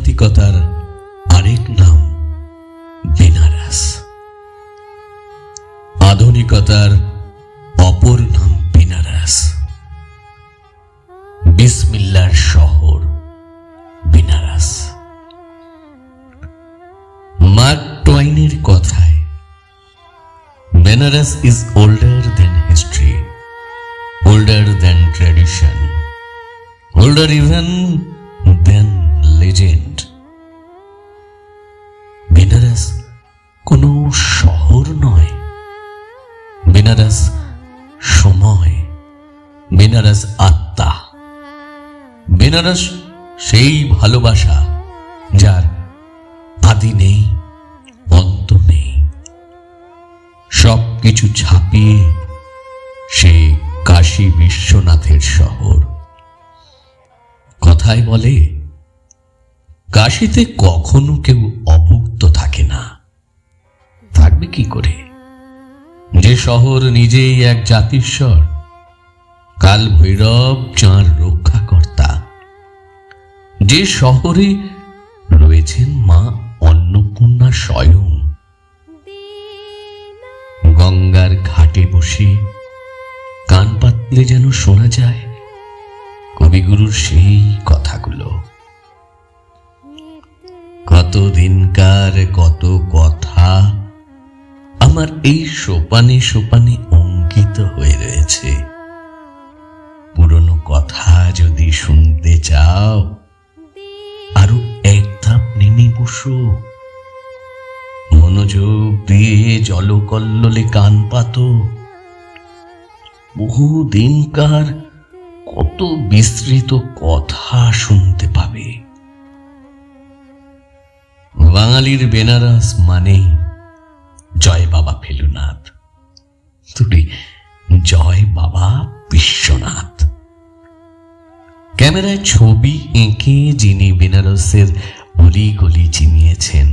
আধ্যাত্মিকতার আরেক নাম বেনারস, আধুনিকতার অপর নাম বেনারস, বিসমিল্লাহর শহর বেনারস। মার্ক টুয়াইনের কথায়, Benares is older than history, older than tradition, older even than legend. Benares কোনো শহর নয়, বেনারস সময়, বেনারস আত্মা, বেনারস সেই ভালোবাসা যার আদি নেই, অন্ত নেই। সবকিছু ছাপিয়ে সে কাশী বিশ্বনাথের শহর। কথায় বলে, কাশীতে কখনো কেউ অভুক্ত থাকে না। থাকবে কি করে? যে শহর নিজেই এক জাতিস্বর, কাল ভৈরব যাঁর রক্ষাকর্তা, যে শহরে রয়েছেন মা অন্নপূর্ণা স্বয়ং। গঙ্গার ঘাটে বসে কান পাতলে যেন শোনা যায় কবিগুরুর সেই কথাগুলো। কতদিনকার কত কথা আমার এই সোপানে সোপানে অঙ্কিত হয়ে রয়েছে। পুরনো কথা যদি শুনতে চাও, আরো এক ধাপ নেমে বসো, মনোযোগ দিয়ে জলকল্লোলে কান পাতো। বহু দিনকার কত বিস্তৃত কথা শুনতে পাবে। বাঙালির বেনারস মানেই জয় বাবা ফেলুনাথ, তুই জয় বাবা বিশ্বনাথ। ক্যামেরায় ছবি এঁকে যিনি বেনারসের অলিগলি চিনিয়েছেন,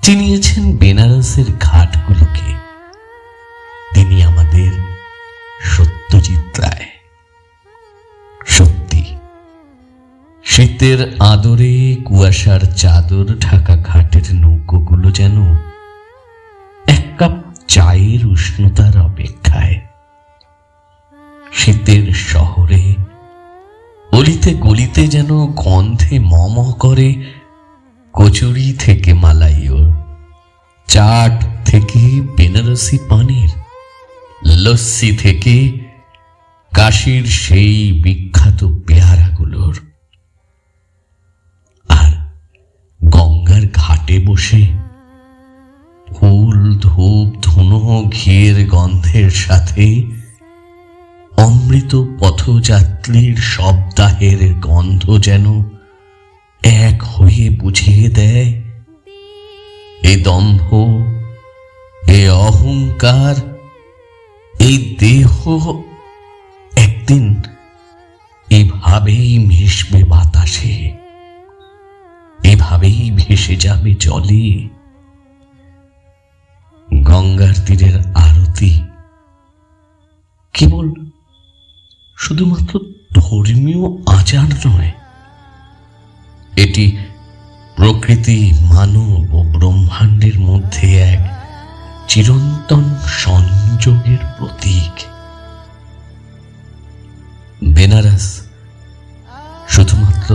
চিনিয়েছেন বেনারসের ঘাটগুলোকে, তিনি আমাদের সত্যজিৎ রায়। সত্যি শীতের আদরে কুয়াশার চাদর ঢাকা ঘাটের নৌকোগুলো যেন এক কাপ চায়ের উষ্ণতার অপেক্ষায়। শীতের শহরে অলিতে গলিতে যেন গন্ধে মম করে কচুরি থেকে মালাইয়ের, চাট থেকে বেনারসি পানির, লস্যি থেকে কাশীর সেই বিখ্যাত পেয়ারাগুলোর। আর গঙ্গার ঘাটে বসে ফুল, ধূপ, ধুনো, ঘিয়ের গন্ধের সাথে অমৃত পথযাত্রীর শবদাহের গন্ধ যেন এক হয়ে বুঝিয়ে দেয়, এ দম্ভ, এ অহংকার, এই দেহ একদিন এভাবেই মিশবে বাতাসে, এভাবেই ভেসে যাবে জলে। গঙ্গার তীরের আরতি কেবল শুধুমাত্র ধর্মীয় আচার নয়, এটি প্রকৃতি, মানব ও ব্রহ্মাণ্ডের মধ্যে এক চিরন্তন সংযোগের প্রতীক। বেনারস শুধুমাত্র